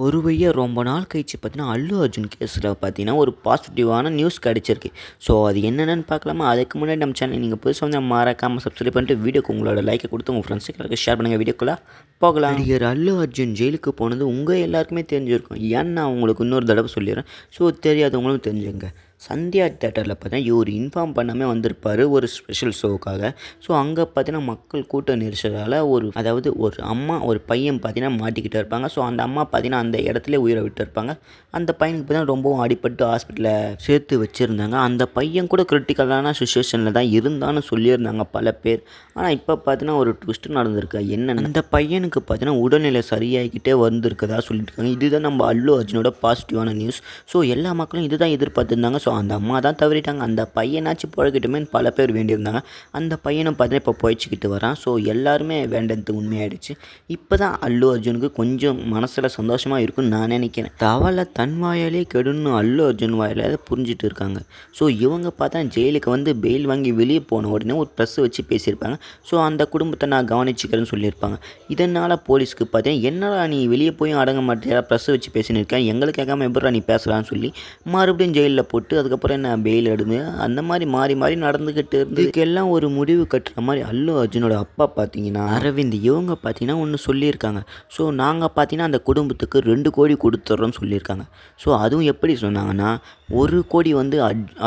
ஒரு வழியாக ரொம்ப நாள் கழிச்சு பார்த்தீங்கன்னா அல்லு அர்ஜுன் கேஸில் பார்த்தீங்கன்னா ஒரு பாசிட்டிவான நியூஸ் கிடச்சிருக்கு. ஸோ அது என்னென்னு பார்க்கலாமா? அதுக்கு முன்னாடி நம்ம சேனல் நீங்கள் புதுசாக வந்து மறக்காமல் சப்ஸ்கிரைப் பண்ணிட்டு வீடியோக்கு உங்களோட லைக்கை கொடுத்து உங்கள் ஃப்ரெண்ட்ஸுக்கு ஷேர் பண்ணுங்கள். வீடியோக்குள்ளே போகலாம். நடிகர் அல்லு அர்ஜுன் ஜெயிலுக்கு போனது உங்கள் எல்லாருக்குமே தெரிஞ்சிருக்கும். ஏன்னா உங்களுக்கு இன்னொரு தடவை சொல்லிடுறேன். ஸோ தெரியாதவங்களும் தெரிஞ்சுங்க. சந்தியா தேட்டரில் பார்த்தீங்கன்னா இவர் இன்ஃபார்ம் பண்ணாமல் வந்திருப்பார் ஒரு ஸ்பெஷல் ஷோவுக்காக. ஸோ அங்கே பார்த்தீங்கன்னா மக்கள் கூட்ட நெரிசலால் ஒரு அம்மா ஒரு பையன் பார்த்தீங்கன்னா மாட்டிக்கிட்டு இருப்பாங்க. ஸோ அந்த அம்மா பார்த்தீங்கன்னா அந்த இடத்துல உயிரை விட்டு இருப்பாங்க. அந்த பையனுக்கு பார்த்தீங்கன்னா ரொம்பவும் அடிபட்டு ஹாஸ்பிட்டலில் சேர்த்து வச்சுருந்தாங்க. அந்த பையன் கூட கிரிட்டிக்கலான சுச்சுவேஷனில் தான் இருந்தான்னு சொல்லியிருந்தாங்க பல பேர். ஆனால் இப்போ பார்த்தீங்கன்னா ஒரு ட்விஸ்ட்டு நடந்திருக்கு. என்னென்ன அந்த பையனுக்கு பார்த்தீங்கன்னா உடல்நிலை சரியாகிக்கிட்டே வந்திருக்குதா சொல்லியிருக்காங்க. இதுதான் நம்ம அல்லு அர்ஜுனோட பாசிட்டிவான நியூஸ். ஸோ எல்லா மக்களும் இதுதான் எதிர்பார்த்துருந்தாங்க. ஸோ அந்த அம்மா தான் தவறிட்டாங்க. அந்த பையனாச்சும் பிழைக்கட்டுமே பல பேர் வேண்டியிருந்தாங்க. அந்த பையனும் பார்த்தீங்கன்னா இப்போ பிழைச்சிக்கிட்டு வரான். ஸோ எல்லாருமே வேண்டது உண்மையாயிடுச்சு. இப்போ தான் அல்லு அர்ஜுனுக்கு கொஞ்சம் மனசில் சந்தோஷமாக இருக்குன்னு நான் நினைக்கிறேன். தவளை தன் வாயாலே கெடுன்னு அல்லு அர்ஜுன் வாயில புரிஞ்சுட்டு இருக்காங்க. ஸோ இவங்க பார்த்தா ஜெயிலுக்கு வந்து பெயில் வாங்கி வெளியே போன உடனே ஒரு ப்ரெஸ் வச்சு பேசியிருப்பாங்க. ஸோ அந்த குடும்பத்தை நான் கவனிச்சிக்கிறேன்னு சொல்லியிருப்பாங்க. இதனால் போலீஸ்க்கு பார்த்தீங்கன்னா என்னடா நீ வெளியே போய் அடங்க மாட்டேயா, ப்ரெஸ் வச்சு பேசின்னு இருக்கேன், எங்களுக்கு கேட்காம எப்படா நீ பேசலான்னு சொல்லி மறுபடியும் ஜெயிலில் போட்டு அதுக்கப்புறம் என்ன பெயில் எடுமே அந்த மாதிரி மாறி மாறி நடந்துக்கிட்டு இருந்து இதுக்கெல்லாம் ஒரு முடிவு கட்டுற மாதிரி அல்லு அர்ஜுனோட அப்பா பார்த்தீங்கன்னா அரவிந்த் இவங்க பார்த்தீங்கன்னா ஒன்று சொல்லியிருக்காங்க. ஸோ நாங்கள் பார்த்தீங்கன்னா அந்த குடும்பத்துக்கு 2 கோடி கொடுத்துட்றோன்னு சொல்லியிருக்காங்க. ஸோ அதுவும் எப்படி சொன்னாங்கன்னா 1 கோடி வந்து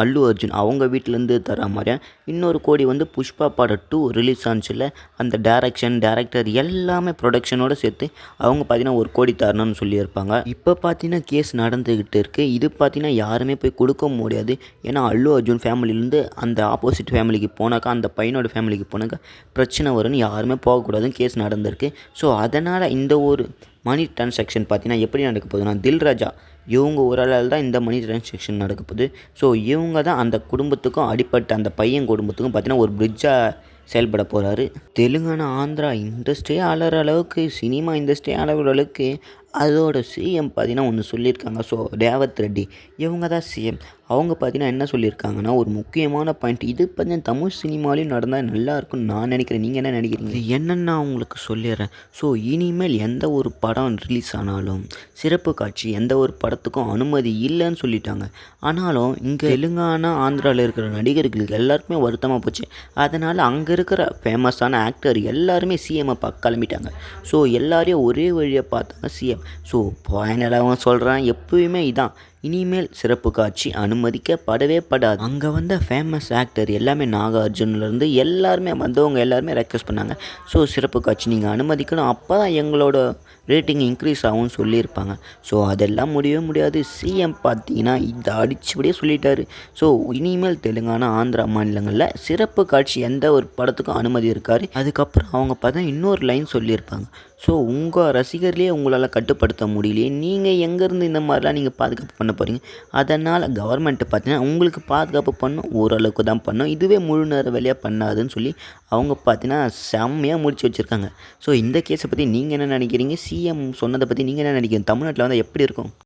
அல்லு அர்ஜுன் அவங்க வீட்டிலேருந்து தர மாதிரியா, இன்னொரு கோடி வந்து புஷ்பா படம் 2 ரிலீஸ் ஆனிச்சில்ல அந்த டேரக்டர் எல்லாமே ப்ரொடக்ஷனோடு சேர்த்து அவங்க பார்த்தீங்கன்னா 1 கோடி தரணும்னு சொல்லியிருப்பாங்க. இப்போ பார்த்தீங்கன்னா கேஸ் நடந்துக்கிட்டு இருக்குது. இது பார்த்தீங்கன்னா யாருமே போய் கொடுக்க முடியாது. ஏன்னா அல்லு அர்ஜுன் ஃபேமிலியிலேருந்து அந்த ஆப்போசிட் ஃபேமிலிக்கு போனாக்கா அந்த பையனோட ஃபேமிலிக்கு போனாக்கா பிரச்சனை வரும்னு யாருமே போகக்கூடாதுன்னு கேஸ் நடந்திருக்கு. ஸோ அதனால் இந்த ஒரு மணி ட்ரான்சாக்ஷன் பார்த்தீங்கன்னா எப்படி நடக்க போகுதுன்னா தில்ராஜா இவங்க ஒரு ஆளால் தான் இந்த மணி ட்ரான்சாக்ஷன் நடக்க போகுது. ஸோ இவங்க தான் அந்த குடும்பத்துக்கும் அடிப்பட்ட அந்த பையன் குடும்பத்துக்கும் பார்த்தீங்கன்னா ஒரு பிரிட்ஜாக செயல்பட போகிறாரு. தெலுங்கானா ஆந்திரா இண்டஸ்ட்ரியே ஆளுற அளவுக்கு சினிமா இண்டஸ்ட்ரியே ஆளுற அளவுக்கு அதோட சிஎம் பார்த்தீங்கன்னா ஒன்று சொல்லியிருக்காங்க. ஸோ ரேவத் ரெட்டி இவங்க தான் சிஎம். அவங்க பார்த்தீங்கன்னா என்ன சொல்லியிருக்காங்கன்னா ஒரு முக்கியமான பாயிண்ட் இது பார்த்தீங்கன்னா தமிழ் சினிமாலையும் நடந்தால் நல்லாயிருக்கும்னு நான் நினைக்கிறேன். நீங்கள் என்ன நினைக்கிறீங்க? என்னென்னு நான் உங்களுக்கு சொல்லிடுறேன். ஸோ இனிமேல் எந்த ஒரு படம் ரிலீஸ் ஆனாலும் சிறப்பு காட்சி எந்த ஒரு படத்துக்கும் அனுமதி இல்லைன்னு சொல்லிட்டாங்க. ஆனாலும் இங்கே தெலுங்கானா ஆந்திராவில் இருக்கிற நடிகர்களுக்கு எல்லாருக்குமே வருத்தமாக போச்சு. அதனால் அங்கே இருக்கிற ஃபேமஸான ஆக்டர் எல்லாருமே சிஎம்மை பார்க்க கிளம்பிட்டாங்க. ஸோ எல்லாரையும் ஒரே வழியாக பார்த்தாங்க சிஎம். ஸோ ஃபைனலாக சொல்கிறேன் எப்பவுமே இதான், இனிமேல் சிறப்பு காட்சி அனுமதிக்கப்படவே படாது. அங்கே வந்த ஃபேமஸ் ஆக்டர் எல்லாமே நாகார்ஜுன்லேருந்து எல்லாருமே வந்தவங்க எல்லாருமே ரெக்வஸ்ட் பண்ணாங்க. ஸோ சிறப்பு காட்சி நீங்கள் அனுமதிக்கணும், அப்போ தான் எங்களோட ரேட்டிங் இன்க்ரீஸ் ஆகும்னு சொல்லியிருப்பாங்க. ஸோ அதெல்லாம் முடியவே முடியாது. சிஎம் பார்த்தீங்கன்னா இதை அடிச்சுபடியே சொல்லிட்டாரு. ஸோ இனிமேல் தெலுங்கானா ஆந்திரா மாநிலங்களில் சிறப்பு காட்சி எந்த ஒரு படத்துக்கும் அனுமதி இருக்காரு. அதுக்கப்புறம் அவங்க பார்த்தா இன்னொரு லைன் சொல்லியிருப்பாங்க. ஸோ உங்கள் ரசிகர்லேயே உங்களால் கட்டுப்படுத்த முடியலையே, நீங்கள் எங்கேருந்து இந்த மாதிரிலாம் நீங்கள் பாதுகாப்பு பண்ண போகிறீங்க? அதனால் கவர்மெண்ட்டு பார்த்தீங்கன்னா உங்களுக்கு பாதுகாப்பு பண்ணும், ஓரளவுக்கு தான் பண்ணும், இதுவே முழு நேர வேலையாக பண்ணாதுன்னு சொல்லி அவங்க பார்த்தீங்கன்னா செம்மையாக முடிச்சு வச்சுருக்காங்க. ஸோ இந்த கேஸை பற்றி நீங்கள் என்ன நினைக்கிறீங்க? சிஎம் சொன்னதை பற்றி நீங்கள் என்ன நினைக்கிறீங்க? தமிழ்நாட்டில் வந்து எப்படி இருக்கும்?